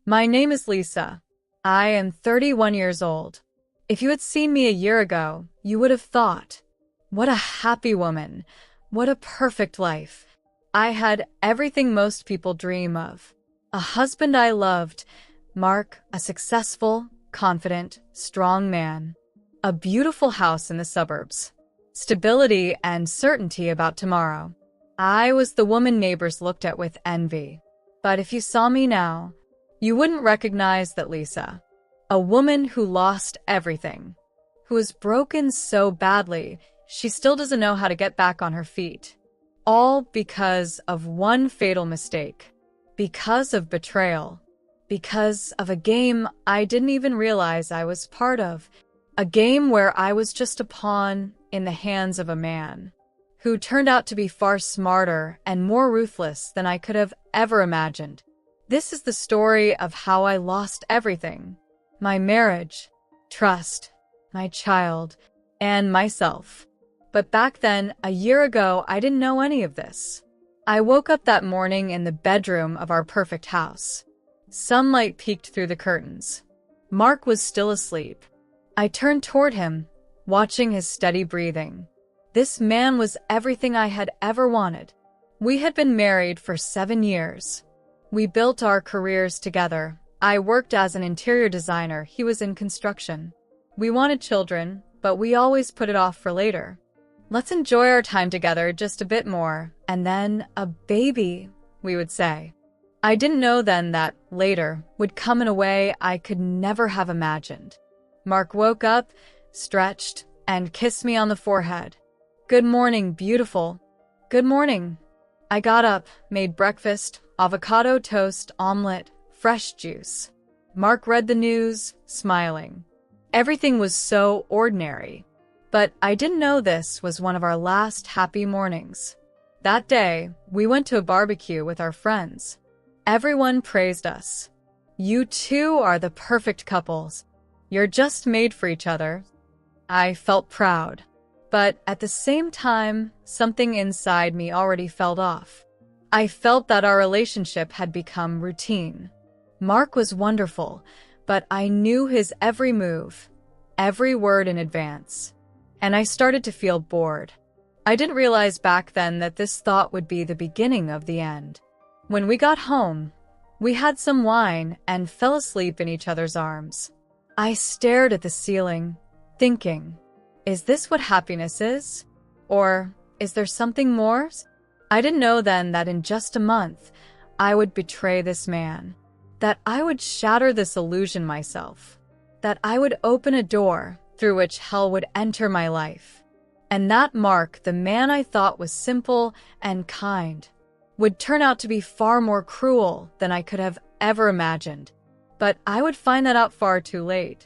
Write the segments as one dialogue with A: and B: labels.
A: My name is Lisa. I am 31 years old. If you had seen me a year ago, you would have thought, what a happy woman. What a perfect life. I had everything most people dream of. A husband I loved, Mark, a successful, confident, strong man. A beautiful house in the suburbs. Stability and certainty about tomorrow. I was the woman neighbors looked at with envy. But if you saw me now, you wouldn't recognize that Lisa. A woman who lost everything. Who was broken so badly, she still doesn't know how to get back on her feet. All because of one fatal mistake. Because of betrayal. Because of a game I didn't even realize I was part of. A game where I was just a pawn in the hands of a man. Who turned out to be far smarter and more ruthless than I could have ever imagined. This is the story of how I lost everything. My marriage, trust, my child, and myself. But back then, a year ago, I didn't know any of this. I woke up that morning in the bedroom of our perfect house. Sunlight peeked through the curtains. Mark was still asleep. I turned toward him, watching his steady breathing. This man was everything I had ever wanted. We had been married for 7 years. We built our careers together. I worked as an interior designer, he was in construction. We wanted children, but we always put it off for later. Let's enjoy our time together just a bit more, and then a baby, we would say. I didn't know then that later would come in a way I could never have imagined. Mark woke up, stretched, and kissed me on the forehead. Good morning, beautiful. Good morning. I got up, made breakfast, avocado toast, omelet, fresh juice. Mark read the news, smiling. Everything was so ordinary. But I didn't know this was one of our last happy mornings. That day, we went to a barbecue with our friends. Everyone praised us. You two are the perfect couples. You're just made for each other. I felt proud. But at the same time, something inside me already felt off. I felt that our relationship had become routine. Mark was wonderful, but I knew his every move, every word in advance. And I started to feel bored. I didn't realize back then that this thought would be the beginning of the end. When we got home, we had some wine and fell asleep in each other's arms. I stared at the ceiling, thinking, is this what happiness is? Or is there something more? I didn't know then that in just a month, I would betray this man. That I would shatter this illusion myself. That I would open a door through which hell would enter my life. And that Mark, the man I thought was simple and kind, would turn out to be far more cruel than I could have ever imagined. But I would find that out far too late.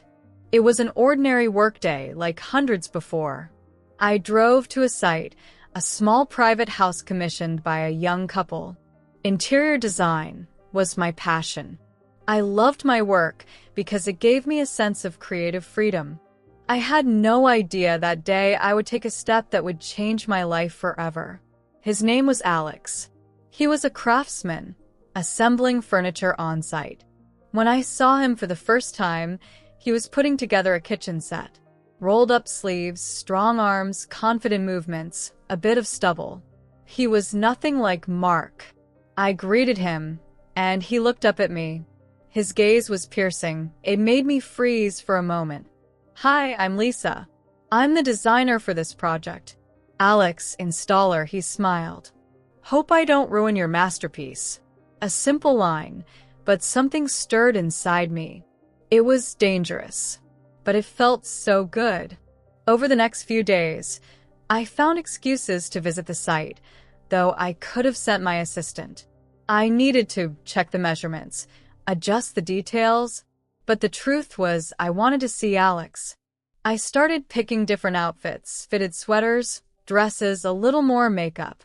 A: It was an ordinary workday like hundreds before. I drove to a site, a small private house commissioned by a young couple. Interior design was my passion. I loved my work because it gave me a sense of creative freedom. I had no idea that day I would take a step that would change my life forever. His name was Alex. He was a craftsman, assembling furniture on site. When I saw him for the first time, he was putting together a kitchen set. Rolled up sleeves, strong arms, confident movements, a bit of stubble. He was nothing like Mark. I greeted him, and he looked up at me. His gaze was piercing. It made me freeze for a moment. Hi, I'm Lisa. I'm the designer for this project. Alex, installer, he smiled. Hope I don't ruin your masterpiece. A simple line, but something stirred inside me. It was dangerous, but it felt so good. Over the next few days, I found excuses to visit the site, though I could have sent my assistant. I needed to check the measurements, adjust the details, but the truth was I wanted to see Alex. I started picking different outfits, fitted sweaters, dresses, a little more makeup.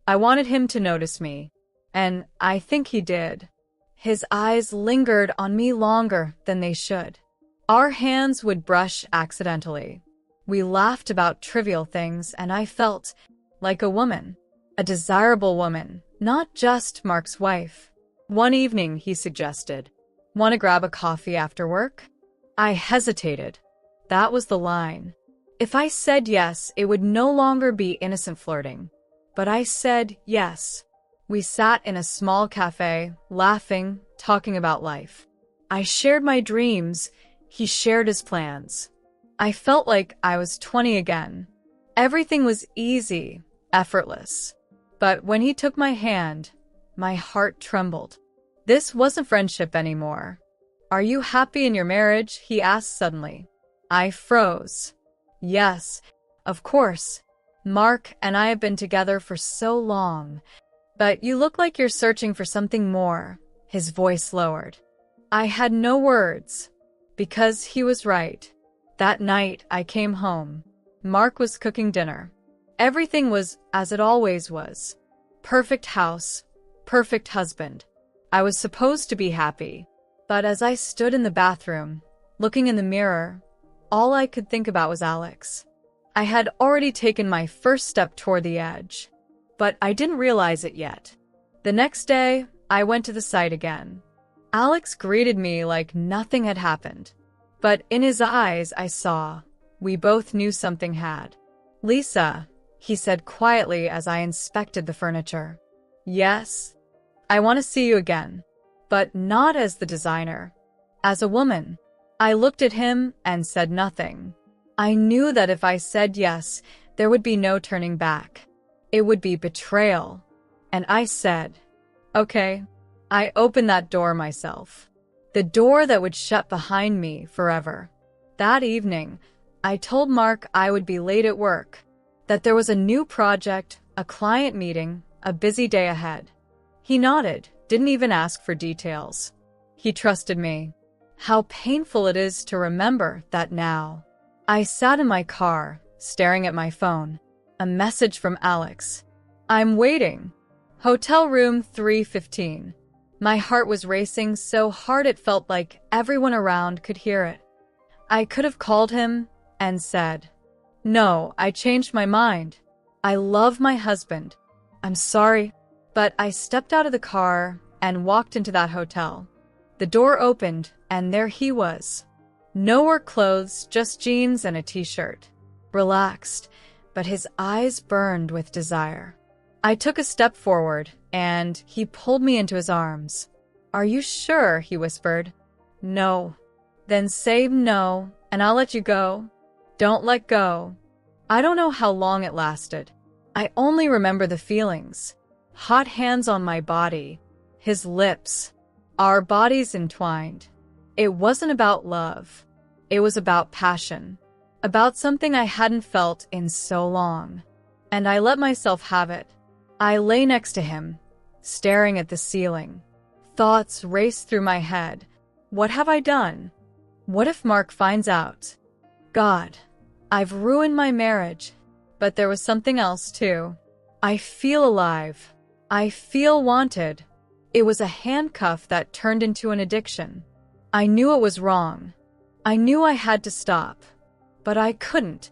A: I wanted him to notice me, and I think he did. His eyes lingered on me longer than they should. Our hands would brush accidentally. We laughed about trivial things, and I felt like a woman, a desirable woman, not just Mark's wife. One evening, he suggested, Want to grab a coffee after work? I hesitated. That was the line. If I said yes, it would no longer be innocent flirting. But I said yes. We sat in a small cafe, laughing, talking about life. I shared my dreams. He shared his plans. I felt like I was 20 again. Everything was easy, effortless. But when he took my hand, my heart trembled. This wasn't friendship anymore. Are you happy in your marriage? He asked suddenly. I froze. Yes, of course. Mark and I have been together for so long. But you look like you're searching for something more. His voice lowered. I had no words. Because he was right. That night, I came home. Mark was cooking dinner. Everything was as it always was. Perfect house, perfect husband. I was supposed to be happy. But as I stood in the bathroom, looking in the mirror, all I could think about was Alex. I had already taken my first step toward the edge. But I didn't realize it yet. The next day, I went to the site again. Alex greeted me like nothing had happened. But in his eyes, I saw we both knew something had. Lisa, he said quietly as I inspected the furniture. Yes, I want to see you again. But not as the designer. As a woman. I looked at him and said nothing. I knew that if I said yes, there would be no turning back. It would be betrayal. And I said, okay. I opened that door myself. The door that would shut behind me forever. That evening, I told Mark I would be late at work, that there was a new project, a client meeting, a busy day ahead. He nodded, didn't even ask for details. He trusted me. How painful it is to remember that now. I sat in my car, staring at my phone. A message from Alex. I'm waiting. Hotel room 315. My heart was racing so hard it felt like everyone around could hear it. I could have called him and said, no, I changed my mind. I love my husband. I'm sorry. But I stepped out of the car and walked into that hotel. The door opened and there he was. No work clothes, just jeans and a t-shirt. Relaxed, but his eyes burned with desire. I took a step forward, and he pulled me into his arms. Are you sure? He whispered. No. Then say no, and I'll let you go. Don't let go. I don't know how long it lasted. I only remember the feelings. Hot hands on my body. His lips. Our bodies entwined. It wasn't about love. It was about passion. About something I hadn't felt in so long. And I let myself have it. I lay next to him, staring at the ceiling. Thoughts raced through my head. What have I done? What if Mark finds out? God, I've ruined my marriage. But there was something else too. I feel alive. I feel wanted. It was a handcuff that turned into an addiction. I knew it was wrong. I knew I had to stop. But I couldn't.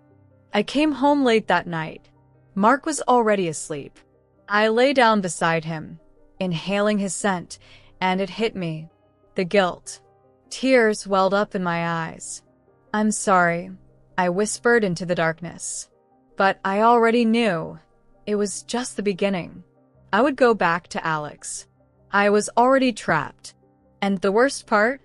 A: I came home late that night. Mark was already asleep. I lay down beside him, inhaling his scent, and it hit me. The guilt. Tears welled up in my eyes. I'm sorry, I whispered into the darkness. But I already knew. It was just the beginning. I would go back to Alex. I was already trapped. And the worst part?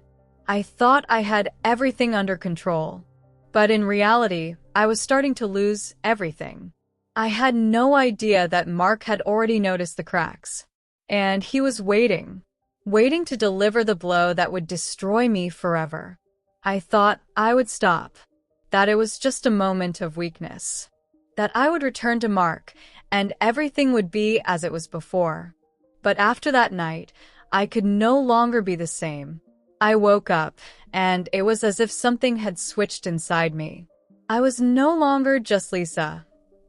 A: I thought I had everything under control. But in reality, I was starting to lose everything. I had no idea that Mark had already noticed the cracks. And he was waiting to deliver the blow that would destroy me forever. I thought I would stop, that it was just a moment of weakness, that I would return to Mark and everything would be as it was before. But after that night, I could no longer be the same. I woke up, and it was as if something had switched inside me. I was no longer just Lisa,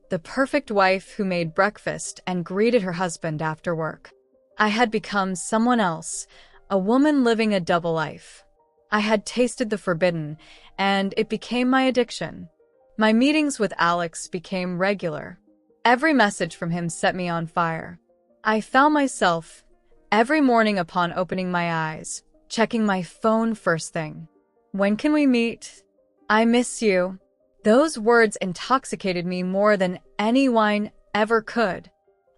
A: the perfect wife who made breakfast and greeted her husband after work. I had become someone else, a woman living a double life. I had tasted the forbidden, and it became my addiction. My meetings with Alex became regular. Every message from him set me on fire. I found myself, every morning upon opening my eyes, checking my phone first thing. When can we meet? I miss you. Those words intoxicated me more than any wine ever could.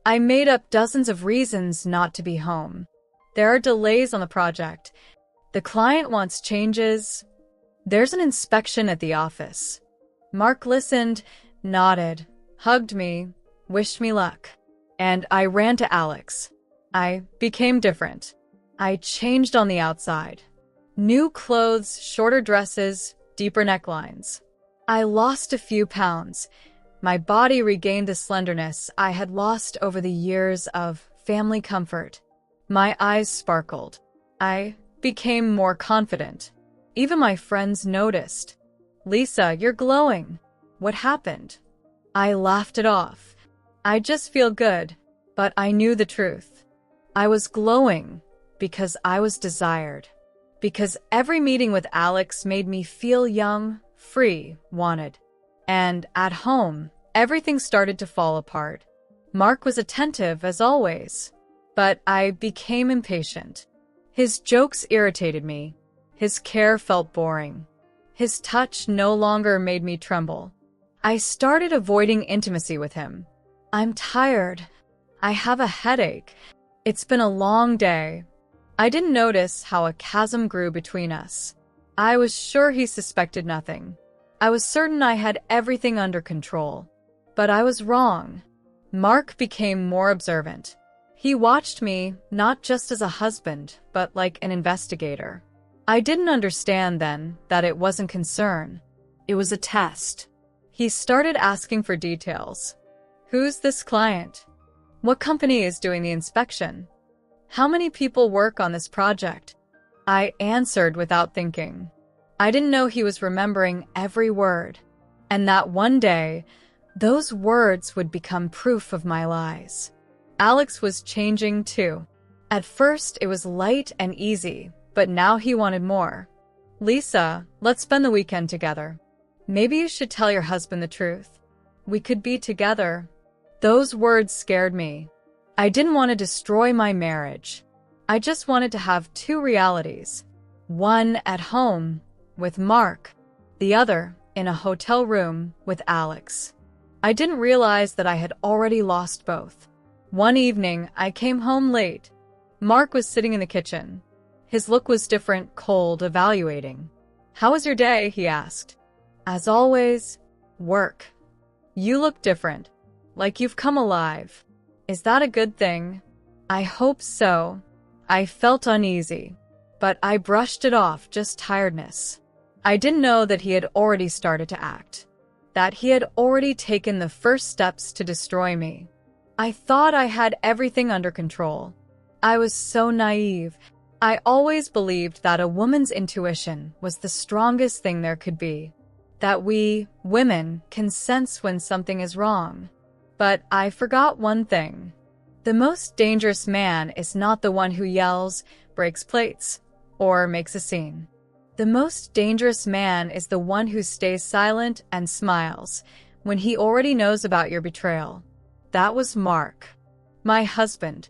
A: I made up dozens of reasons not to be home. There are delays on the project. The client wants changes. There's an inspection at the office. Mark listened, nodded, hugged me, wished me luck. And I ran to Alex. I became different. I changed on the outside. New clothes, shorter dresses, deeper necklines. I lost a few pounds. My body regained the slenderness I had lost over the years of family comfort. My eyes sparkled. I became more confident. Even my friends noticed. "Lisa, you're glowing. What happened?" I laughed it off. I just feel good, but I knew the truth. I was glowing because I was desired. Because every meeting with Alex made me feel young, free, wanted. And at home, everything started to fall apart. Mark was attentive as always, but I became impatient. His jokes irritated me. His care felt boring. His touch no longer made me tremble. I started avoiding intimacy with him. "I'm tired. I have a headache. It's been a long day." I didn't notice how a chasm grew between us. I was sure he suspected nothing. I was certain I had everything under control. But I was wrong. Mark became more observant. He watched me not just as a husband, but like an investigator. I didn't understand then that it wasn't concern. It was a test. He started asking for details. "Who's this client? What company is doing the inspection? How many people work on this project?" I answered without thinking. I didn't know he was remembering every word, and that one day, those words would become proof of my lies. Alex was changing too. At first, it was light and easy, but now he wanted more. "Lisa, let's spend the weekend together. Maybe you should tell your husband the truth. We could be together." Those words scared me. I didn't want to destroy my marriage. I just wanted to have two realities. One at home with Mark, the other in a hotel room with Alex. I didn't realize that I had already lost both. One evening, I came home late. Mark was sitting in the kitchen. His look was different, cold, evaluating. "How was your day?" he asked. "As always, work." "You look different, like you've come alive. Is that a good thing?" "I hope so." I felt uneasy, but I brushed it off, just tiredness. I didn't know that he had already started to act, that he had already taken the first steps to destroy me. I thought I had everything under control. I was so naive. I always believed that a woman's intuition was the strongest thing there could be, that we, women, can sense when something is wrong. But I forgot one thing. The most dangerous man is not the one who yells, breaks plates, or makes a scene. The most dangerous man is the one who stays silent and smiles when he already knows about your betrayal. That was Mark, my husband,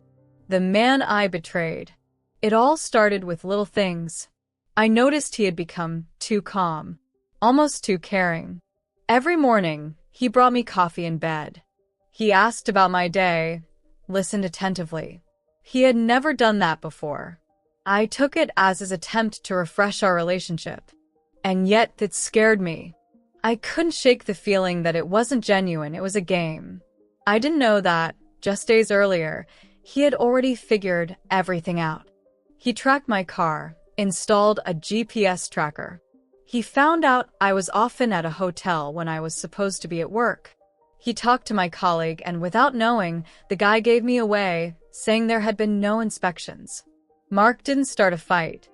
A: the man I betrayed. It all started with little things. I noticed he had become too calm, almost too caring. Every morning, he brought me coffee in bed. He asked about my day, listened attentively. He had never done that before. I took it as his attempt to refresh our relationship. And yet, it scared me. I couldn't shake the feeling that it wasn't genuine, it was a game. I didn't know that, just days earlier, he had already figured everything out. He tracked my car, installed a GPS tracker. He found out I was often at a hotel when I was supposed to be at work. He talked to my colleague, and without knowing, the guy gave me away, saying there had been no inspections. Mark didn't start a fight.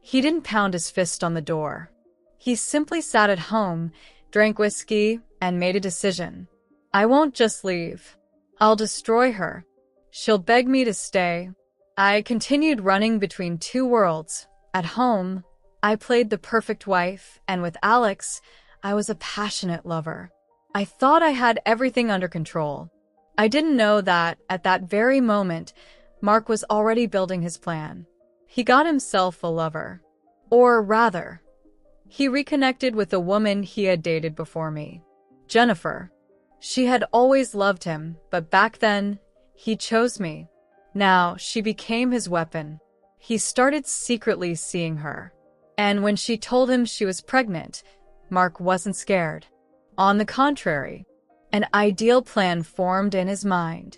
A: He didn't pound his fist on the door. He simply sat at home, drank whiskey, and made a decision. I won't just leave. I'll destroy her. She'll beg me to stay. I continued running between two worlds. At home, I played the perfect wife, and with Alex, I was a passionate lover. I thought I had everything under control. I didn't know that, at that very moment, Mark was already building his plan. He got himself a lover. Or rather, he reconnected with a woman he had dated before me, Jennifer. She had always loved him, but back then, he chose me. Now, she became his weapon. He started secretly seeing her. And when she told him she was pregnant, Mark wasn't scared. On the contrary, an ideal plan formed in his mind.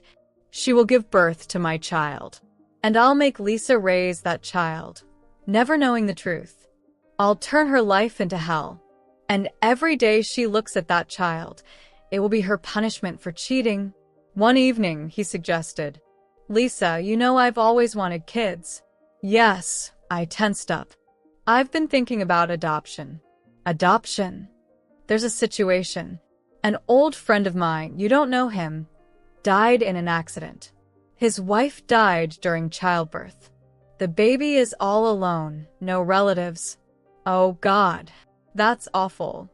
A: She will give birth to my child, and I'll make Lisa raise that child, never knowing the truth. I'll turn her life into hell, and every day she looks at that child, it will be her punishment for cheating. One evening, he suggested, "Lisa, you know I've always wanted kids." Yes, I tensed up. I've been thinking about adoption. Adoption? There's a situation. An old friend of mine, you don't know him, died in an accident. His wife died during childbirth. The baby is all alone, no relatives. Oh God, that's awful.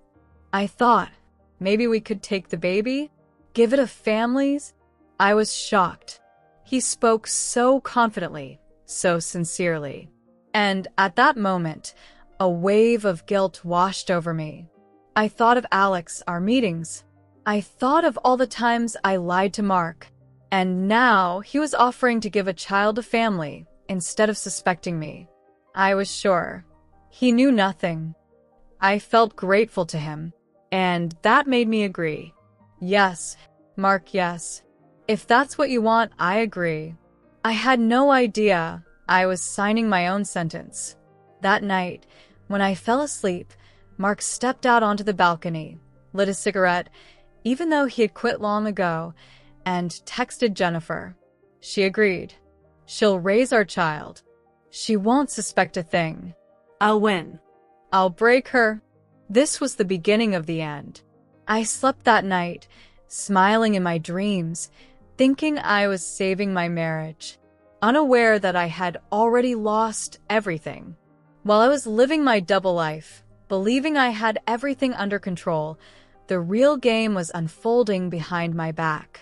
A: I thought, maybe we could take the baby, give it a family's. I was shocked. He spoke so confidently, so sincerely. And at that moment, a wave of guilt washed over me. I thought of Alex, our meetings. I thought of all the times I lied to Mark. And now he was offering to give a child a family instead of suspecting me. I was sure. He knew nothing. I felt grateful to him, and that made me agree. Yes, Mark, yes. If that's what you want, I agree. I had no idea I was signing my own sentence. That night, when I fell asleep, Mark stepped out onto the balcony, lit a cigarette, even though he had quit long ago, and texted Jennifer. She agreed. She'll raise our child. She won't suspect a thing. I'll win. I'll break her. This was the beginning of the end. I slept that night, smiling in my dreams, thinking I was saving my marriage, unaware that I had already lost everything. While I was living my double life, believing I had everything under control, the real game was unfolding behind my back.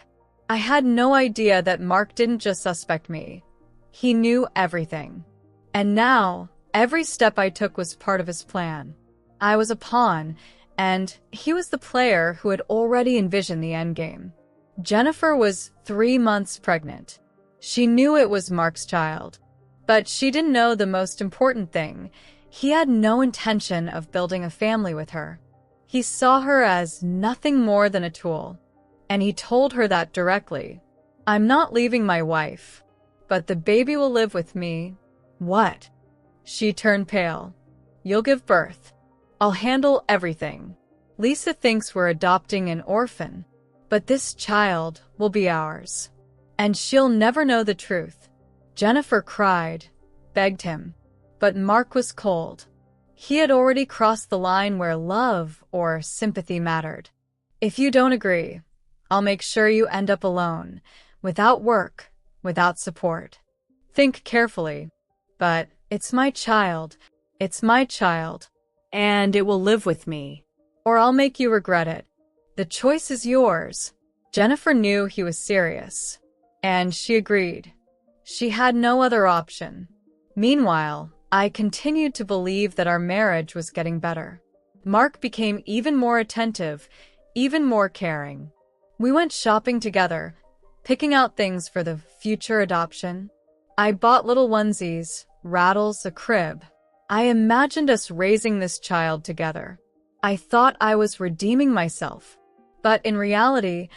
A: I had no idea that Mark didn't just suspect me. He knew everything. And now, every step I took was part of his plan. I was a pawn, and he was the player who had already envisioned the endgame. Jennifer was 3 months pregnant. She knew it was Mark's child, but she didn't know the most important thing. He had no intention of building a family with her. He saw her as nothing more than a tool, and he told her that directly. I'm not leaving my wife, but the baby will live with me. What? She turned pale. You'll give birth. I'll handle everything. Lisa thinks we're adopting an orphan, but this child will be ours, and she'll never know the truth. Jennifer cried, begged him, but Mark was cold. He had already crossed the line where love or sympathy mattered. If you don't agree, I'll make sure you end up alone, without work, without support. Think carefully. But it's my child, and it will live with me. Or I'll make you regret it. The choice is yours. Jennifer knew he was serious, and she agreed. She had no other option. Meanwhile, I continued to believe that our marriage was getting better. Mark became even more attentive, even more caring. We went shopping together, picking out things for the future adoption. I bought little onesies, rattles, a crib. I imagined us raising this child together. I thought I was redeeming myself, but in reality,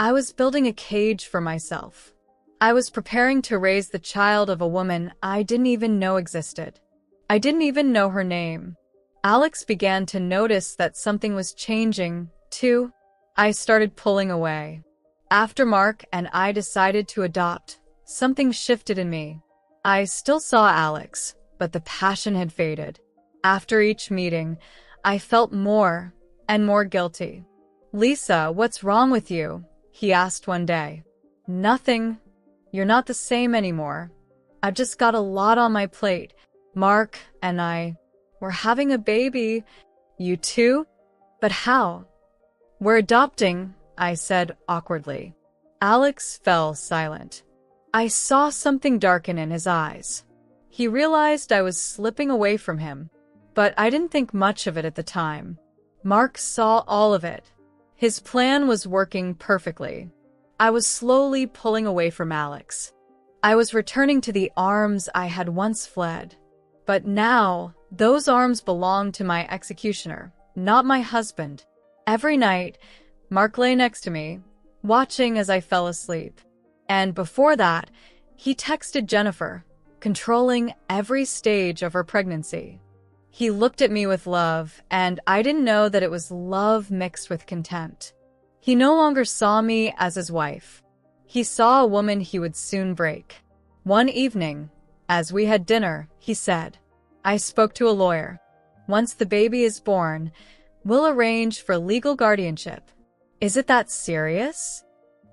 A: I was building a cage for myself. I was preparing to raise the child of a woman I didn't even know existed. I didn't even know her name. Alex began to notice that something was changing, too. I started pulling away. After Mark and I decided to adopt, something shifted in me. I still saw Alex, but the passion had faded. After each meeting, I felt more and more guilty. Lisa, what's wrong with you? He asked one day. Nothing. You're not the same anymore. I've just got a lot on my plate. Mark and I, we're having a baby. You too? But how? We're adopting, I said awkwardly. Alex fell silent. I saw something darken in his eyes. He realized I was slipping away from him, but I didn't think much of it at the time. Mark saw all of it. His plan was working perfectly. I was slowly pulling away from Alex. I was returning to the arms I had once fled. But now, those arms belonged to my executioner, not my husband. Every night, Mark lay next to me, watching as I fell asleep. And before that, he texted Jennifer, controlling every stage of her pregnancy. He looked at me with love, and I didn't know that it was love mixed with contempt. He no longer saw me as his wife. He saw a woman he would soon break. One evening, as we had dinner, he said, "I spoke to a lawyer. Once the baby is born, we'll arrange for legal guardianship." Is it that serious?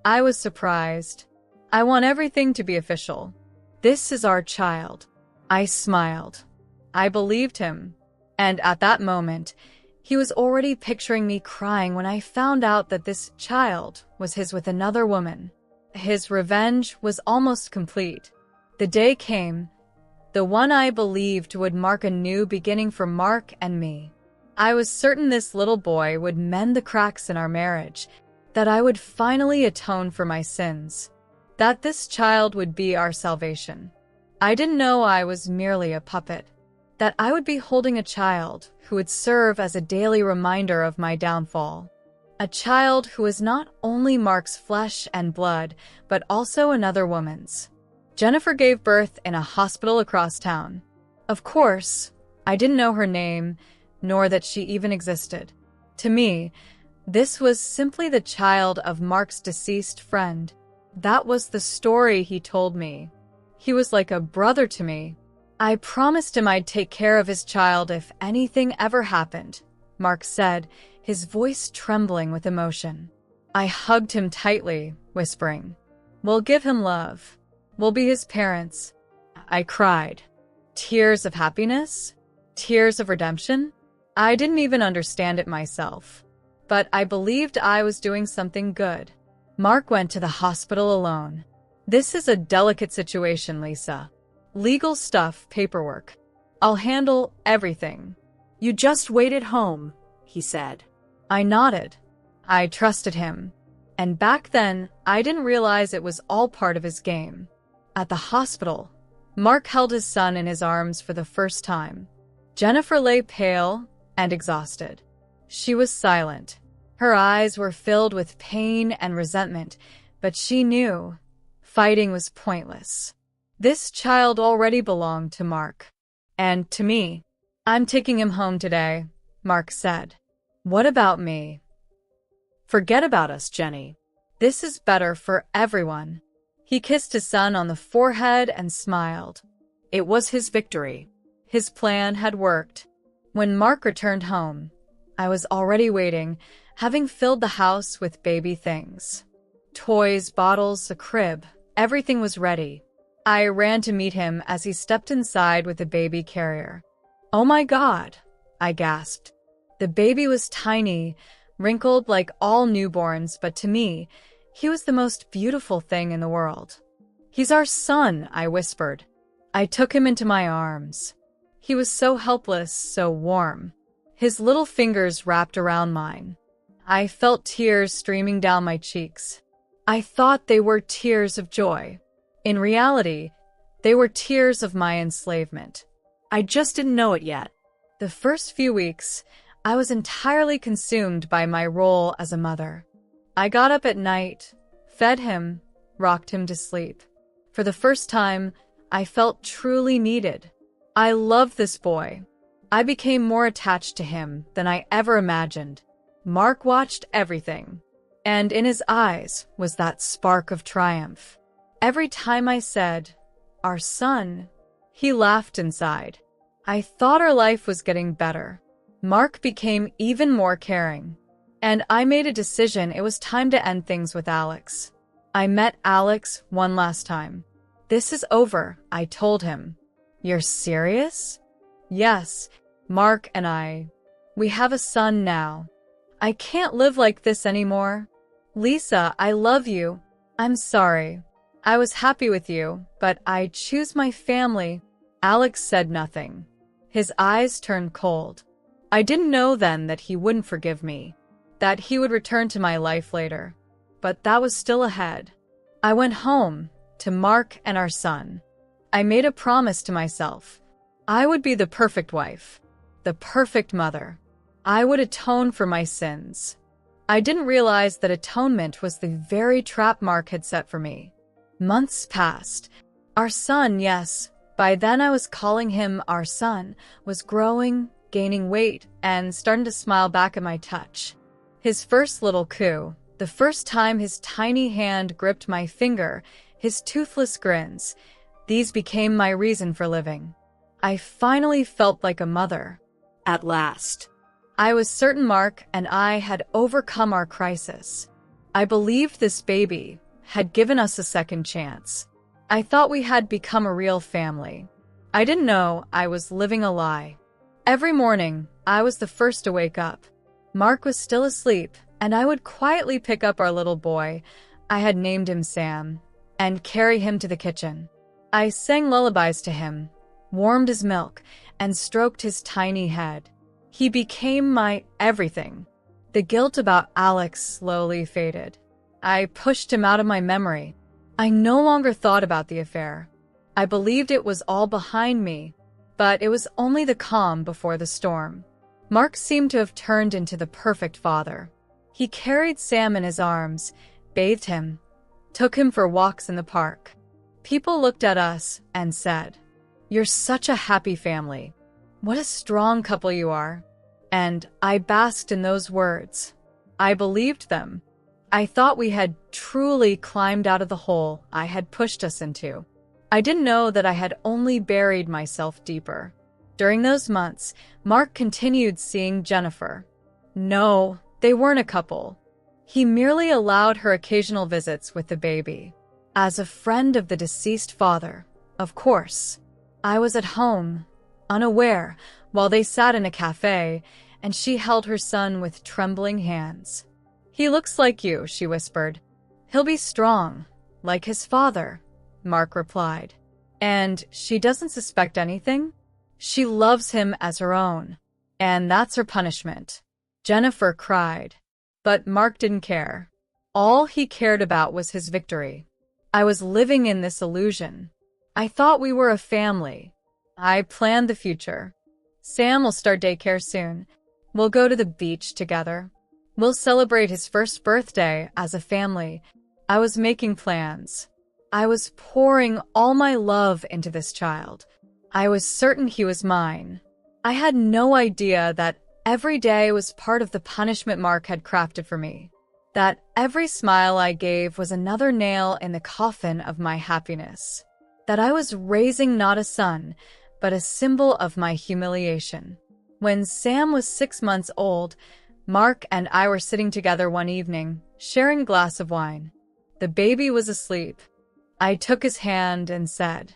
A: I was surprised. I want everything to be official. This is our child. I smiled. I believed him. And at that moment, he was already picturing me crying when I found out that this child was his with another woman. His revenge was almost complete. The day came, the one I believed would mark a new beginning for Mark and me. I was certain this little boy would mend the cracks in our marriage, that I would finally atone for my sins, that this child would be our salvation. I didn't know I was merely a puppet, that I would be holding a child who would serve as a daily reminder of my downfall. A child who was not only Mark's flesh and blood, but also another woman's. Jennifer gave birth in a hospital across town. Of course, I didn't know her name, nor that she even existed. To me, this was simply the child of Mark's deceased friend. That was the story he told me. He was like a brother to me. I promised him I'd take care of his child if anything ever happened, Mark said, his voice trembling with emotion. I hugged him tightly, whispering, "We'll give him love. We'll be his parents." I cried. Tears of happiness? Tears of redemption? I didn't even understand it myself. But I believed I was doing something good. Mark went to the hospital alone. "This is a delicate situation, Lisa. Legal stuff, paperwork. I'll handle everything."
B: "You just wait at home," he said.
A: I nodded. I trusted him. And back then, I didn't realize it was all part of his game. At the hospital, Mark held his son in his arms for the first time. Jennifer lay pale and exhausted. She was silent. Her eyes were filled with pain and resentment, but she knew fighting was pointless. This child already belonged to Mark. And to me. "I'm taking him home today," Mark said. "What about me?"
B: "Forget about us, Jenny.
A: This is better for everyone." He kissed his son on the forehead and smiled. It was his victory. His plan had worked. When Mark returned home, I was already waiting, having filled the house with baby things. Toys, bottles, a crib, everything was ready. I ran to meet him as he stepped inside with the baby carrier. "Oh my God," I gasped. The baby was tiny, wrinkled like all newborns, but to me, he was the most beautiful thing in the world. "He's our son," I whispered. I took him into my arms. He was so helpless, so warm. His little fingers wrapped around mine. I felt tears streaming down my cheeks. I thought they were tears of joy. In reality, they were tears of my enslavement.
B: I just didn't know it yet.
A: The first few weeks, I was entirely consumed by my role as a mother. I got up at night, fed him, rocked him to sleep. For the first time, I felt truly needed. I loved this boy. I became more attached to him than I ever imagined. Mark watched everything, and in his eyes was that spark of triumph. Every time I said, "Our son," he laughed inside. I thought our life was getting better. Mark became even more caring. And I made a decision it was time to end things with Alex. I met Alex one last time. "This is over," I told him. "You're serious?" "Yes, Mark and we have a son now. I can't live like this anymore. Lisa, I love you. I'm sorry. I was happy with you, but I choose my family." Alex said nothing. His eyes turned cold. I didn't know then that he wouldn't forgive me, that he would return to my life later. But that was still ahead. I went home, to Mark and our son. I made a promise to myself. I would be the perfect wife, the perfect mother. I would atone for my sins. I didn't realize that atonement was the very trap Mark had set for me. Months passed. Our son, yes, by then I was calling him our son, was growing, gaining weight, and starting to smile back at my touch. His first little coo, the first time his tiny hand gripped my finger, his toothless grins, these became my reason for living. I finally felt like a mother.
B: At last.
A: I was certain Mark and I had overcome our crisis. I believed this baby had given us a second chance. I thought we had become a real family. I didn't know I was living a lie. Every morning, I was the first to wake up. Mark was still asleep, and I would quietly pick up our little boy, I had named him Sam, and carry him to the kitchen. I sang lullabies to him, warmed his milk, and stroked his tiny head. He became my everything. The guilt about Alex slowly faded. I pushed him out of my memory. I no longer thought about the affair. I believed it was all behind me, but it was only the calm before the storm. Mark seemed to have turned into the perfect father. He carried Sam in his arms, bathed him, took him for walks in the park. People looked at us and said, "You're such a happy family. What a strong couple you are." And I basked in those words. I believed them. I thought we had truly climbed out of the hole I had pushed us into. I didn't know that I had only buried myself deeper. During those months, Mark continued seeing Jennifer. No, they weren't a couple. He merely allowed her occasional visits with the baby. As a friend of the deceased father, of course. I was at home, unaware, while they sat in a cafe, and she held her son with trembling hands. "He looks like you," she whispered. "He'll be strong, like his father," Mark replied. "And she doesn't suspect anything? She loves him as her own, and that's her punishment," Jennifer cried. But Mark didn't care. All he cared about was his victory. I was living in this illusion. I thought we were a family. I planned the future. Sam will start daycare soon. We'll go to the beach together. We'll celebrate his first birthday as a family. I was making plans. I was pouring all my love into this child. I was certain he was mine. I had no idea that every day was part of the punishment Mark had crafted for me. That every smile I gave was another nail in the coffin of my happiness. That I was raising not a son, but a symbol of my humiliation. When Sam was 6 months old, Mark and I were sitting together one evening, sharing a glass of wine. The baby was asleep. I took his hand and said,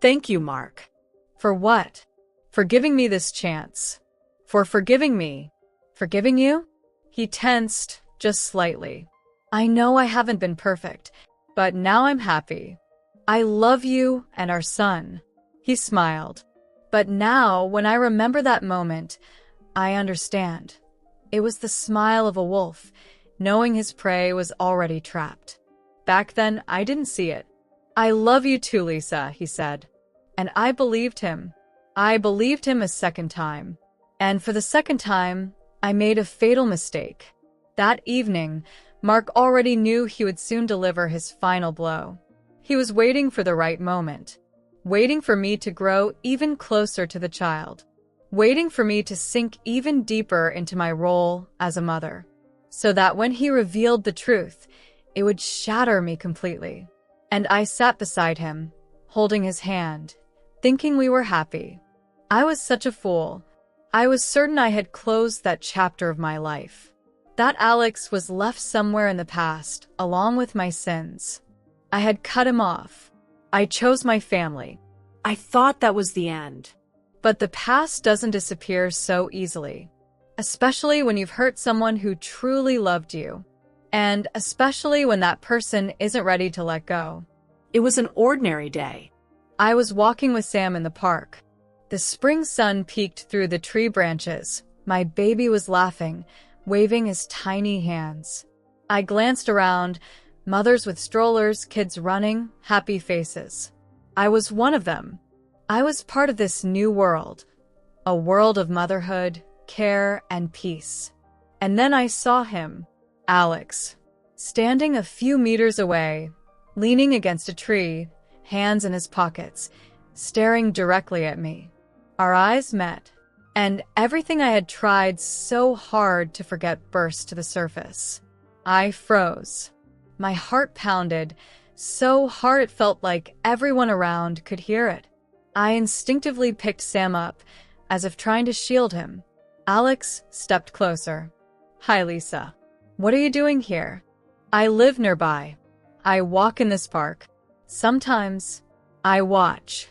B: "Thank you, Mark."
A: "For what?" "For giving me this chance." "For forgiving me." "Forgiving you?" He tensed, just slightly. "I know I haven't been perfect, but now I'm happy. I love you and our son." He smiled. But now, when I remember that moment, I understand. It was the smile of a wolf, knowing his prey was already trapped. Back then, I didn't see it. "I love you too, Lisa," he said. And I believed him. I believed him a second time. And for the second time, I made a fatal mistake. That evening, Mark already knew he would soon deliver his final blow. He was waiting for the right moment. Waiting for me to grow even closer to the child. Waiting for me to sink even deeper into my role as a mother. So that when he revealed the truth, it would shatter me completely. And I sat beside him, holding his hand, thinking we were happy. I was such a fool. I was certain I had closed that chapter of my life. That Alex was left somewhere in the past, along with my sins. I had cut him off. I chose my family.
B: I thought that was the end.
A: But the past doesn't disappear so easily. Especially when you've hurt someone who truly loved you. And especially when that person isn't ready to let go.
B: It was an ordinary day.
A: I was walking with Sam in the park. The spring sun peeked through the tree branches. My baby was laughing, waving his tiny hands. I glanced around, mothers with strollers, kids running, happy faces. I was one of them. I was part of this new world, a world of motherhood, care, and peace. And then I saw him, Alex, standing a few meters away, leaning against a tree, hands in his pockets, staring directly at me. Our eyes met, and everything I had tried so hard to forget burst to the surface. I froze. My heart pounded, so hard it felt like everyone around could hear it. I instinctively picked Sam up, as if trying to shield him. Alex stepped closer. "Hi, Lisa. What are you doing here?" "I live nearby. I walk in this park. Sometimes I watch."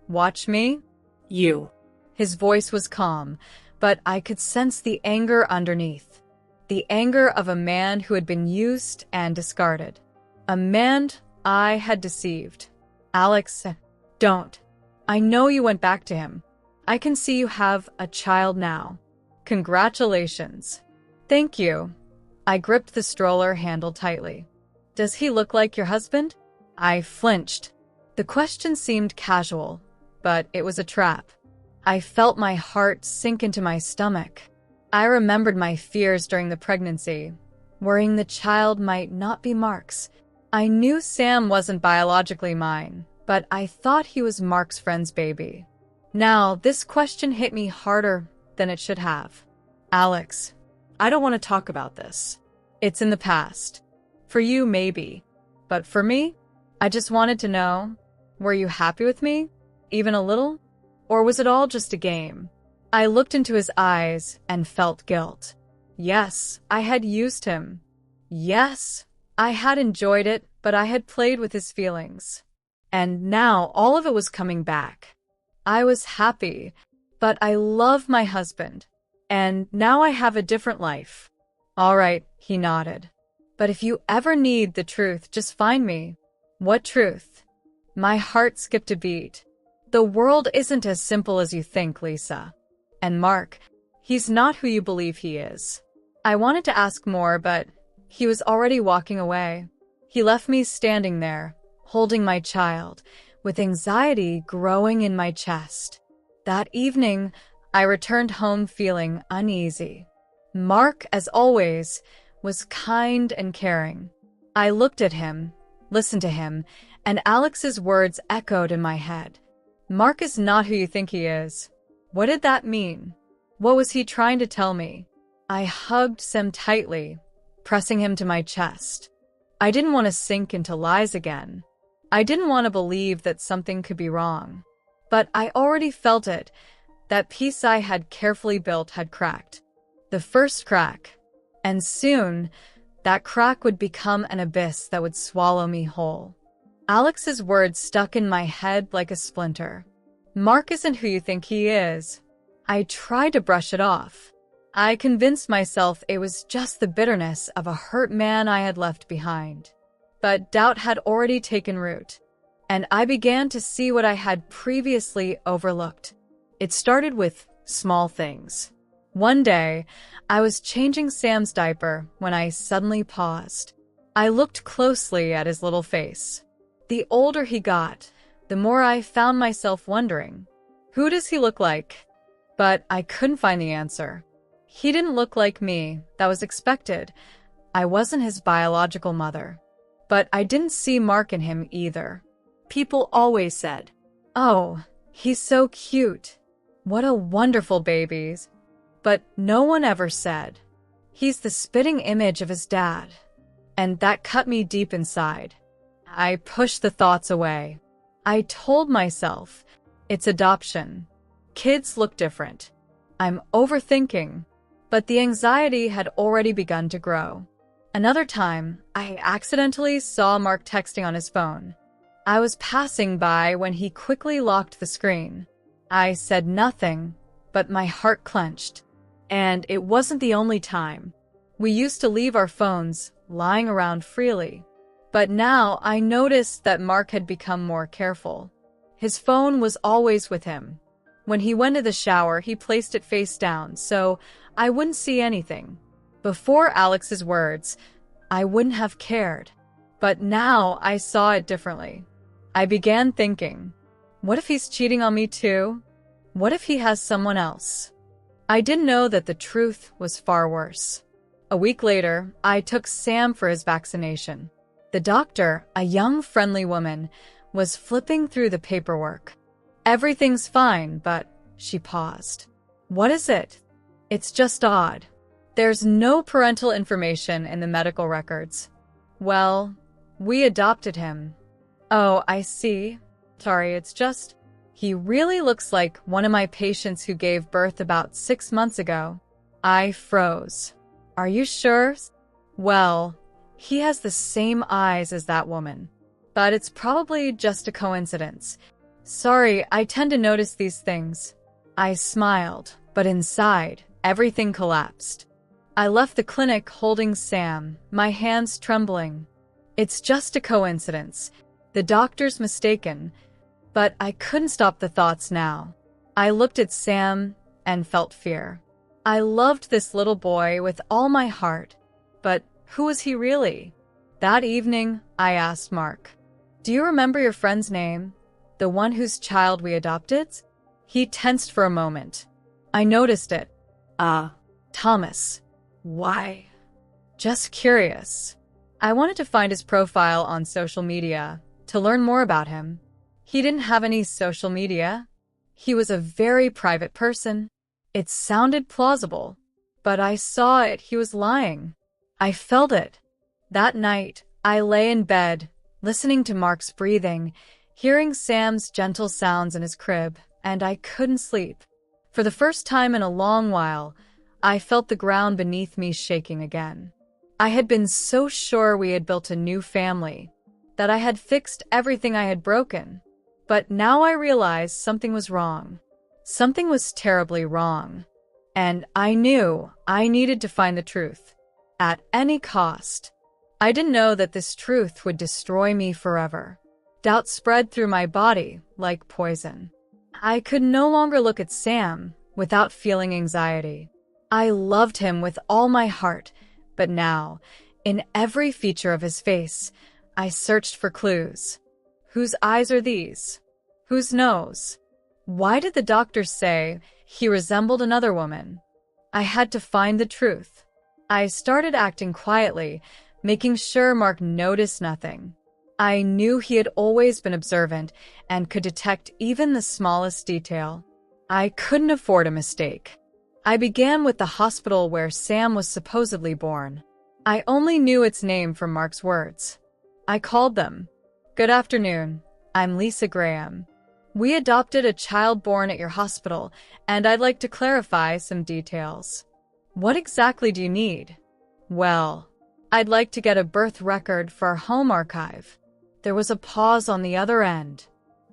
A: "Watch me?"
B: You.
A: His voice was calm, but I could sense the anger underneath. The anger of a man who had been used and discarded. A man I had deceived. "Alex, don't. I know you went back to him. I can see you have a child now. Congratulations." "Thank you." I gripped the stroller handle tightly. "Does he look like your husband?" I flinched. The question seemed casual, but it was a trap. I felt my heart sink into my stomach. I remembered my fears during the pregnancy, worrying the child might not be Mark's. I knew Sam wasn't biologically mine, but I thought he was Mark's friend's baby. Now, this question hit me harder than it should have. "Alex,
B: I don't want to talk about this.
A: it's in the past. For you, maybe. But for me, I just wanted to know, were you happy with me? Even a little? Or was it all just a game?" I looked into his eyes and felt guilt. Yes, I had used him. Yes, I had enjoyed it, but I had played with his feelings. And now all of it was coming back. I was happy, but I love my husband. And now I have a different life. "All right," he nodded. "But if you ever need the truth, just find me." "What truth?" My heart skipped a beat. "The world isn't as simple as you think, Lisa. And Mark, he's not who you believe he is." I wanted to ask more, but he was already walking away. He left me standing there, holding my child, with anxiety growing in my chest. That evening, I returned home feeling uneasy. Mark, as always, was kind and caring. I looked at him, listened to him, and Alex's words echoed in my head. "Mark is not who you think he is." What did that mean? What was he trying to tell me? I hugged Sam tightly, pressing him to my chest. I didn't want to sink into lies again. I didn't want to believe that something could be wrong. But I already felt it. That piece I had carefully built had cracked. The first crack. And soon, that crack would become an abyss that would swallow me whole. Alex's words stuck in my head like a splinter. "Mark isn't who you think he is." I tried to brush it off. I convinced myself it was just the bitterness of a hurt man I had left behind. But doubt had already taken root, and I began to see what I had previously overlooked. It started with small things. One day, I was changing Sam's diaper when I suddenly paused. I looked closely at his little face. The older he got, the more I found myself wondering, who does he look like? But I couldn't find the answer. He didn't look like me. That was expected. I wasn't his biological mother. But I didn't see Mark in him either.
B: People always said,
A: "Oh, he's so cute. What a wonderful baby." But no one ever said, "He's the spitting image of his dad." And that cut me deep inside. I pushed the thoughts away. I told myself, it's adoption. Kids look different. I'm overthinking. But the anxiety had already begun to grow. Another time, I accidentally saw Mark texting on his phone. I was passing by when he quickly locked the screen. I said nothing, but my heart clenched. And it wasn't the only time. We used to leave our phones lying around freely. But now I noticed that Mark had become more careful. His phone was always with him. When he went to the shower, he placed it face down so I wouldn't see anything. Before Alex's words, I wouldn't have cared. But now I saw it differently. I began thinking, what if he's cheating on me too? What if he has someone else? I didn't know that the truth was far worse. A week later, I took Sam for his vaccination. The doctor, a young, friendly woman, was flipping through the paperwork. Everything's fine, but she paused. What is it? It's just odd. There's no parental information in the medical records. Well, we adopted him. Oh, I see. Sorry, it's just, he really looks like one of my patients who gave birth about 6 months ago. I froze. Are you sure? Well, he has the same eyes as that woman. But it's probably just a coincidence. Sorry, I tend to notice these things. I smiled, but inside, everything collapsed. I left the clinic holding Sam, my hands trembling. It's just a coincidence. The doctor's mistaken. But I couldn't stop the thoughts now. I looked at Sam and felt fear. I loved this little boy with all my heart. But who was he really? That evening, I asked Mark, "Do you remember your friend's name? The one whose child we adopted?" He tensed for a moment. I noticed it. Thomas. Why? Just curious. I wanted to find his profile on social media to learn more about him. He didn't have any social media. He was a very private person. It sounded plausible, but I saw it. He was lying. I felt it. That night, I lay in bed, listening to Mark's breathing, hearing Sam's gentle sounds in his crib, and I couldn't sleep. For the first time in a long while, I felt the ground beneath me shaking again. I had been so sure we had built a new family, that I had fixed everything I had broken. But now I realized something was wrong. Something was terribly wrong. And I knew I needed to find the truth. At any cost. I didn't know that this truth would destroy me forever. Doubt spread through my body like poison. I could no longer look at Sam without feeling anxiety. I loved him with all my heart, but now, in every feature of his face, I searched for clues. Whose eyes are these? Whose nose? Why did the doctor say he resembled another woman? I had to find the truth. I started acting quietly, making sure Mark noticed nothing. I knew he had always been observant and could detect even the smallest detail. I couldn't afford a mistake. I began with the hospital where Sam was supposedly born. I only knew its name from Mark's words. I called them. "Good afternoon. I'm Lisa Graham. We adopted a child born at your hospital, and I'd like to clarify some details." "What exactly do you need?" "Well, I'd like to get a birth record for our home archive." There was a pause on the other end.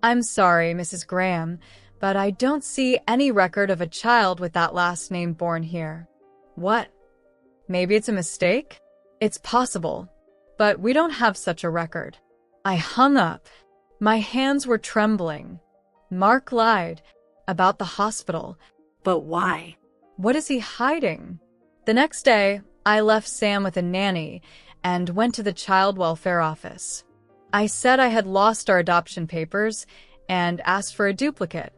A: "I'm sorry, Mrs. Graham, but I don't see any record of a child with that last name born here." "What? Maybe it's a mistake?" "It's possible, but we don't have such a record." I hung up. My hands were trembling. Mark lied about the hospital.
B: But why?
A: What is he hiding? The next day, I left Sam with a nanny and went to the child welfare office. I said I had lost our adoption papers and asked for a duplicate.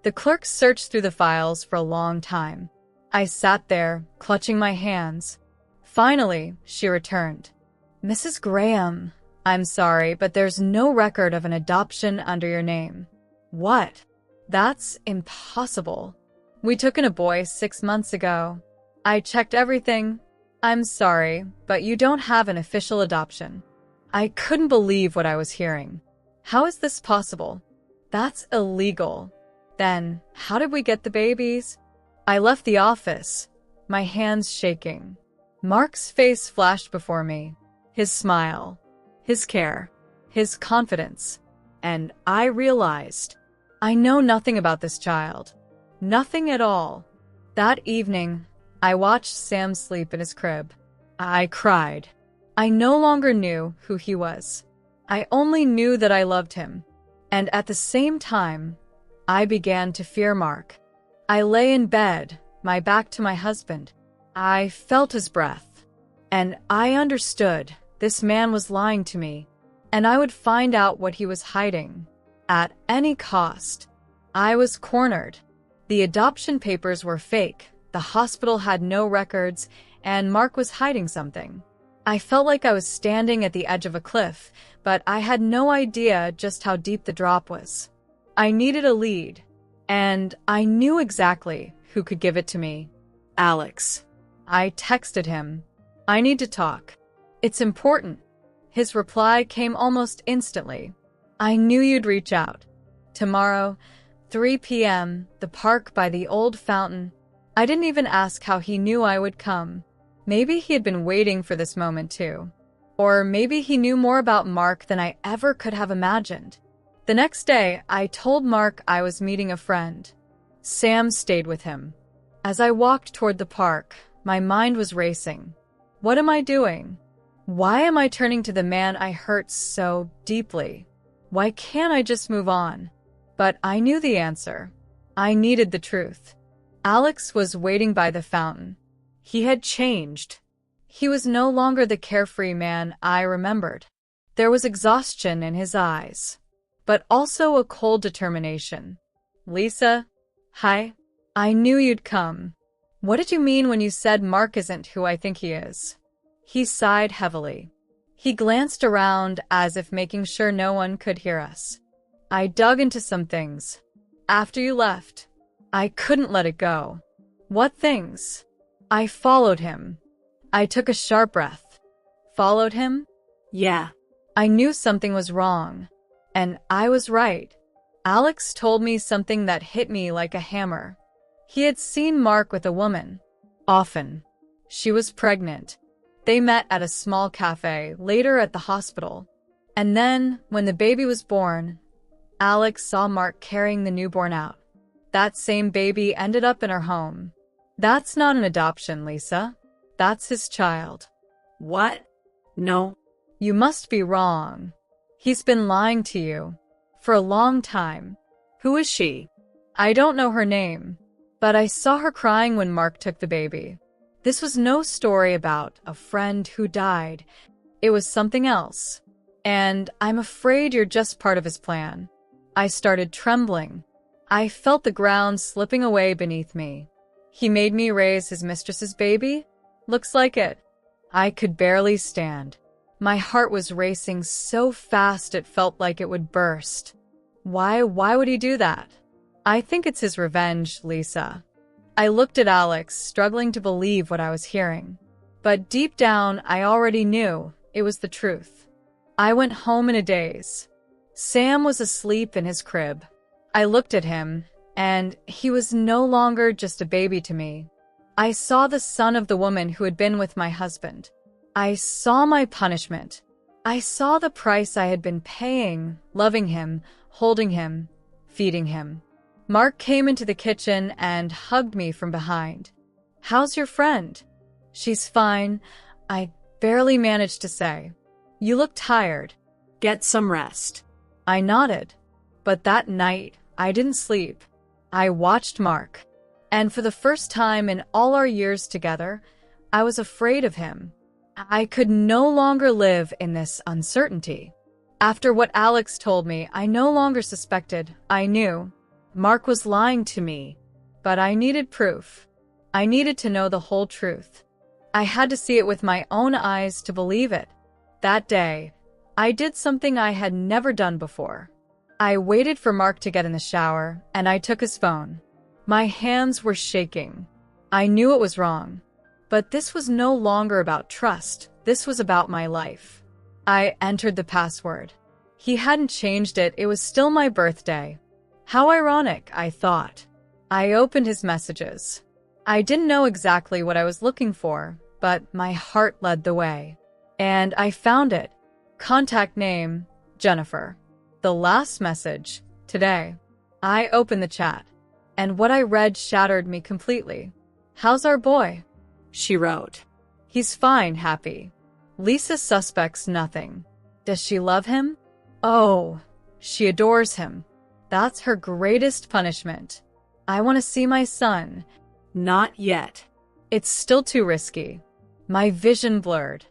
A: The clerk searched through the files for a long time. I sat there, clutching my hands. Finally, she returned. "Mrs. Graham, I'm sorry, but there's no record of an adoption under your name." "What? That's impossible. We took in a boy 6 months ago." I checked everything. "I'm sorry, but you don't have an official adoption." I couldn't believe what I was hearing. How is this possible? That's illegal. Then, how did we get the babies? I left the office, my hands shaking. Mark's face flashed before me. His smile, his care, his confidence. And I realized, I know nothing about this child. Nothing at all. That evening, I watched Sam sleep in his crib. I cried. I no longer knew who he was. I only knew that I loved him. And at the same time, I began to fear Mark. I lay in bed, my back to my husband. I felt his breath. And I understood this man was lying to me, and I would find out what he was hiding. At any cost. I was cornered. The adoption papers were fake, the hospital had no records, and Mark was hiding something. I felt like I was standing at the edge of a cliff, but I had no idea just how deep the drop was. I needed a lead, and I knew exactly who could give it to me.
B: Alex.
A: I texted him. I need to talk. It's important. His reply came almost instantly. I knew you'd reach out. Tomorrow, 3 p.m., the park by the old fountain. I didn't even ask how he knew I would come. Maybe he had been waiting for this moment too. Or maybe he knew more about Mark than I ever could have imagined. The next day, I told Mark I was meeting a friend. Sam stayed with him. As I walked toward the park, my mind was racing. What am I doing? Why am I turning to the man I hurt so deeply? Why can't I just move on? But I knew the answer. I needed the truth. Alex was waiting by the fountain. He had changed. He was no longer the carefree man I remembered. There was exhaustion in his eyes, but also a cold determination. Lisa, hi. I knew you'd come. What did you mean when you said Mark isn't who I think he is? He sighed heavily. He glanced around as if making sure no one could hear us. I dug into some things. After you left, I couldn't let it go. What things? I followed him. I took a sharp breath. Followed him?
B: Yeah.
A: I knew something was wrong. And I was right. Alex told me something that hit me like a hammer. He had seen Mark with a woman. Often. She was pregnant. They met at a small cafe, later at the hospital. And then, when the baby was born, Alex saw Mark carrying the newborn out. That same baby ended up in her home. That's not an adoption, Lisa. That's his child.
B: What? No.
A: You must be wrong. He's been lying to you. For a long time.
B: Who is she?
A: I don't know her name, but I saw her crying when Mark took the baby. This was no story about a friend who died. It was something else. And I'm afraid you're just part of his plan. I started trembling. I felt the ground slipping away beneath me. He made me raise his mistress's baby? Looks like it. I could barely stand. My heart was racing so fast it felt like it would burst. Why would he do that? I think it's his revenge, Lisa. I looked at Alex, struggling to believe what I was hearing. But deep down, I already knew it was the truth. I went home in a daze. Sam was asleep in his crib. I looked at him, and he was no longer just a baby to me. I saw the son of the woman who had been with my husband. I saw my punishment. I saw the price I had been paying, loving him, holding him, feeding him. Mark came into the kitchen and hugged me from behind. "How's your friend?" "She's fine," I barely managed to say. "You look tired."
B: Get some rest.
A: I nodded. But that night, I didn't sleep. I watched Mark. And for the first time in all our years together, I was afraid of him. I could no longer live in this uncertainty. After what Alex told me, I no longer suspected. I knew. Mark was lying to me. But I needed proof. I needed to know the whole truth. I had to see it with my own eyes to believe it. That day, I did something I had never done before. I waited for Mark to get in the shower, and I took his phone. My hands were shaking. I knew it was wrong. But this was no longer about trust. This was about my life. I entered the password. He hadn't changed it. It was still my birthday. How ironic, I thought. I opened his messages. I didn't know exactly what I was looking for, but my heart led the way. And I found it. Contact name, Jennifer. The last message, today. I opened the chat, and what I read shattered me completely. "How's our boy?"
B: She wrote.
A: "He's fine, happy." Lisa suspects nothing. Does she love him? Oh, She adores him. That's her greatest punishment. I want to see my son.
B: Not yet.
A: It's still too risky. My vision blurred.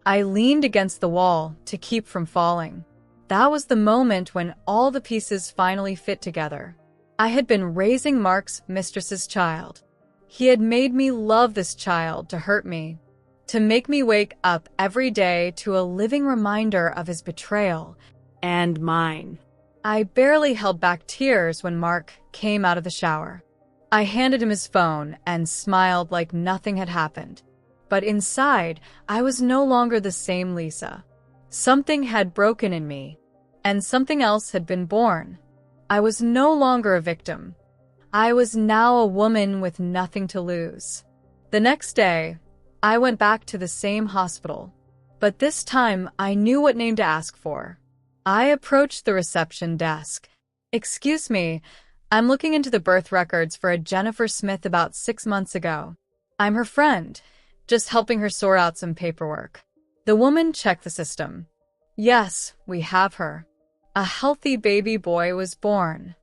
A: I leaned against the wall to keep from falling. That was the moment when all the pieces finally fit together. I had been raising Mark's mistress's child. He had made me love this child to hurt me, to make me wake up every day to a living reminder of his betrayal.
B: And mine.
A: I barely held back tears when Mark came out of the shower. I handed him his phone and smiled like nothing had happened. But inside, I was no longer the same Lisa. Something had broken in me, and something else had been born. I was no longer a victim. I was now a woman with nothing to lose. The next day, I went back to the same hospital, but this time I knew what name to ask for. I approached the reception desk. "Excuse me, I'm looking into the birth records for a Jennifer Smith about 6 months ago. I'm her friend, just helping her sort out some paperwork." The woman checked the system. "Yes, we have her. A healthy baby boy was born."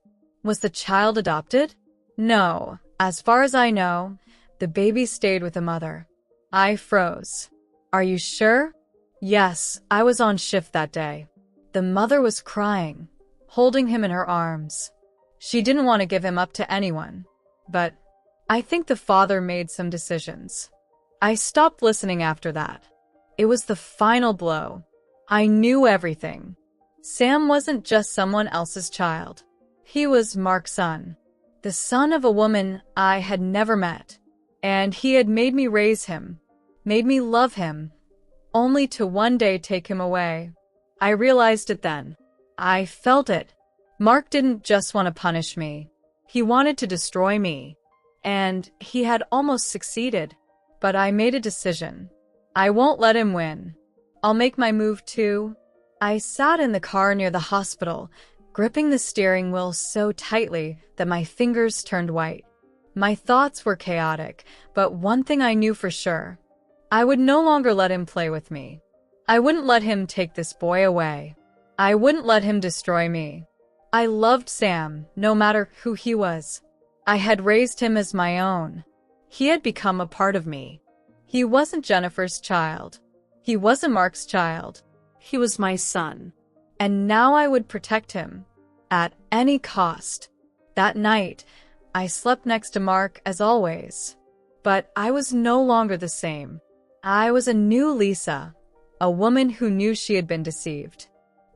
A: "Was the child adopted?" "No. As far as I know, the baby stayed with the mother." I froze. "Are you sure?" "Yes, I was on shift that day." The mother was crying, holding him in her arms. She didn't want to give him up to anyone. But I think the father made some decisions. I stopped listening after that. It was the final blow. I knew everything. Sam wasn't just someone else's child. He was Mark's son, the son of a woman I had never met. And he had made me raise him, made me love him, only to one day take him away. I realized it then. I felt it. Mark didn't just want to punish me. He wanted to destroy me. And he had almost succeeded. But I made a decision. I won't let him win. I'll make my move too. I sat in the car near the hospital, gripping the steering wheel so tightly that my fingers turned white. My thoughts were chaotic, but one thing I knew for sure. I would no longer let him play with me. I wouldn't let him take this boy away. I wouldn't let him destroy me. I loved Sam, no matter who he was. I had raised him as my own. He had become a part of me. He wasn't Jennifer's child. He wasn't Mark's child.
B: He was my son.
A: And now I would protect him, at any cost. That night, I slept next to Mark as always. But I was no longer the same. I was a new Lisa, a woman who knew she had been deceived.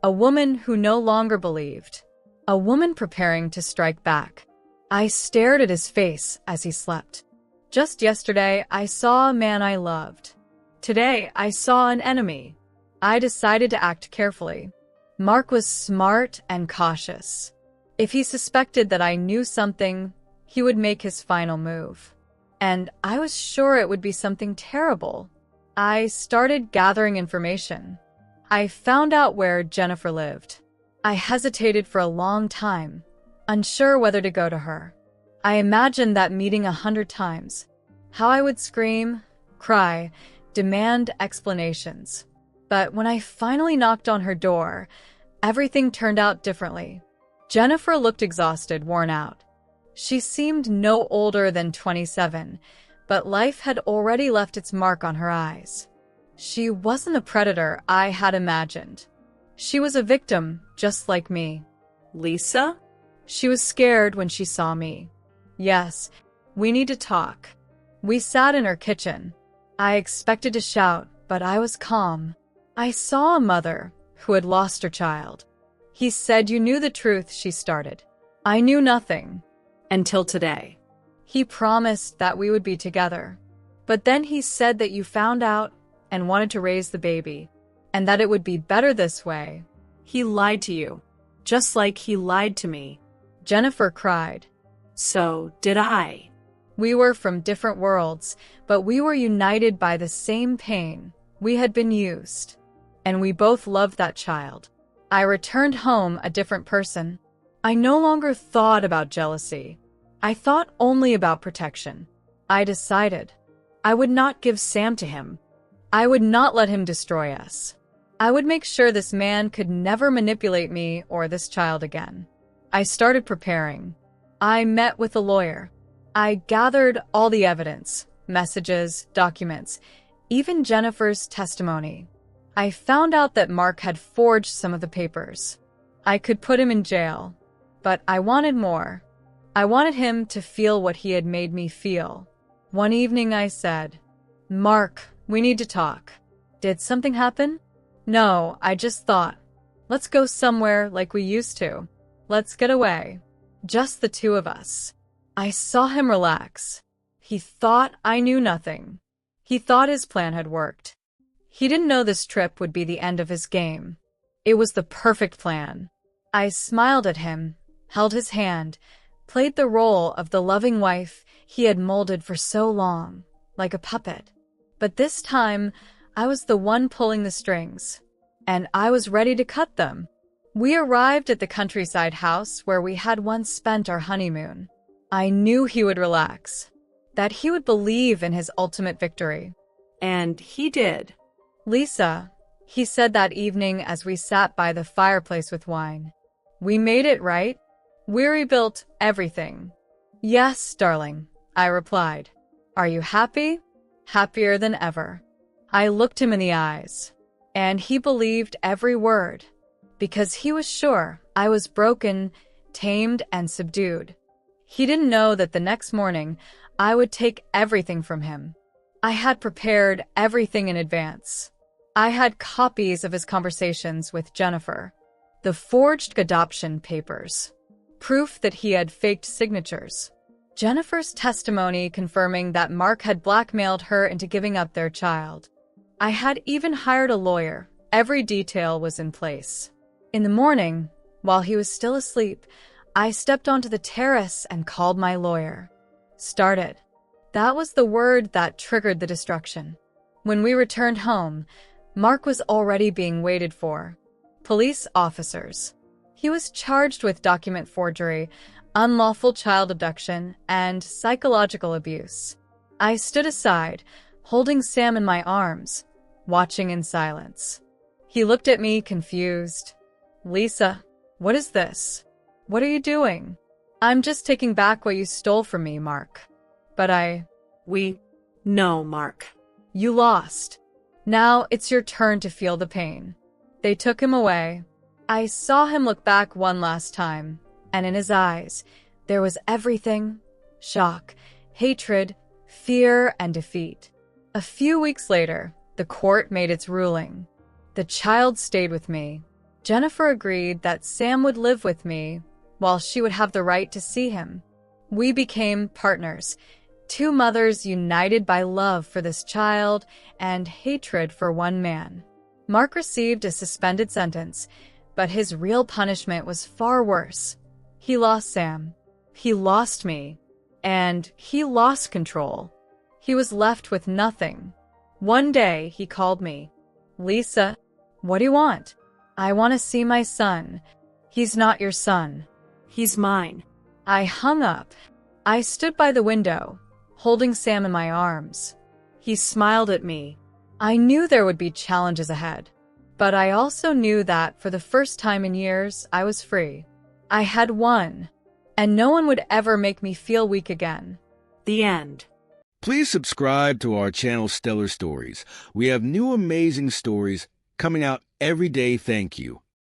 A: A woman who no longer believed. A woman preparing to strike back. I stared at his face as he slept. Just yesterday, I saw a man I loved. Today, I saw an enemy. I decided to act carefully. Mark was smart and cautious. If he suspected that I knew something, he would make his final move. And I was sure it would be something terrible. I started gathering information. I found out where Jennifer lived. I hesitated for a long time, unsure whether to go to her. I imagined that meeting 100 times. How I would scream, cry, demand explanations. But when I finally knocked on her door, everything turned out differently. Jennifer looked exhausted, worn out. She seemed no older than 27, but life had already left its mark on her eyes. She wasn't the predator I had imagined. She was a victim, just like me.
B: Lisa?
A: She was scared when she saw me. "Yes, we need to talk." We sat in her kitchen. I expected to shout, but I was calm. I saw a mother who had lost her child. "He said you knew the truth," she started. "I knew nothing."
B: Until today.
A: "He promised that we would be together. But then he said that you found out and wanted to raise the baby, and that it would be better this way."
B: He lied to you, just like he lied to me.
A: Jennifer cried.
B: So did I.
A: We were from different worlds, but we were united by the same pain. We had been used. And we both loved that child. I returned home a different person. I no longer thought about jealousy. I thought only about protection. I decided I would not give Sam to him. I would not let him destroy us. I would make sure this man could never manipulate me or this child again. I started preparing. I met with a lawyer. I gathered all the evidence, messages, documents, even Jennifer's testimony. I found out that Mark had forged some of the papers. I could put him in jail, but I wanted more. I wanted him to feel what he had made me feel. One evening I said, "Mark, we need to talk." "Did something happen?" "No, I just thought, let's go somewhere like we used to. Let's get away. Just the two of us." I saw him relax. He thought I knew nothing. He thought his plan had worked. He didn't know this trip would be the end of his game. It was the perfect plan. I smiled at him, held his hand, played the role of the loving wife he had molded for so long, like a puppet. But this time, I was the one pulling the strings, and I was ready to cut them. We arrived at the countryside house where we had once spent our honeymoon. I knew he would relax, that he would believe in his ultimate victory.
B: And he did.
A: "Lisa," he said that evening as we sat by the fireplace with wine, "we made it, right? We rebuilt everything." "Yes, darling," I replied. "Are you happy?" "Happier than ever." I looked him in the eyes, and he believed every word, because he was sure I was broken, tamed, and subdued. He didn't know that the next morning I would take everything from him. I had prepared everything in advance. I had copies of his conversations with Jennifer, the forged adoption papers, proof that he had faked signatures, Jennifer's testimony confirming that Mark had blackmailed her into giving up their child. I had even hired a lawyer. Every detail was in place. In the morning, while he was still asleep, I stepped onto the terrace and called my lawyer. Started. That was the word that triggered the destruction. When we returned home, Mark was already being waited for. Police officers. He was charged with document forgery, unlawful child abduction, and psychological abuse. I stood aside, holding Sam in my arms, watching in silence. He looked at me confused. "Lisa, what is this? What are you doing?" "I'm just taking back what you stole from me, Mark." "But
B: No, Mark.
A: You lost. Now it's your turn to feel the pain." They took him away. I saw him look back one last time, and in his eyes, there was everything: shock, hatred, fear, and defeat. A few weeks later, the court made its ruling. The child stayed with me. Jennifer agreed that Sam would live with me, while she would have the right to see him. We became partners, two mothers united by love for this child and hatred for one man. Mark received a suspended sentence, but his real punishment was far worse. He lost Sam. He lost me. And he lost control. He was left with nothing. One day, he called me. "Lisa, what do you want?" "I want to see my son." "He's not your son."
B: He's mine.
A: I hung up. I stood by the window, holding Sam in my arms. He smiled at me. I knew there would be challenges ahead, but I also knew that for the first time in years, I was free. I had won, and no one would ever make me feel weak again.
B: The end.
C: Please subscribe to our channel Stellar Stories. We have new amazing stories coming out every day. Thank you.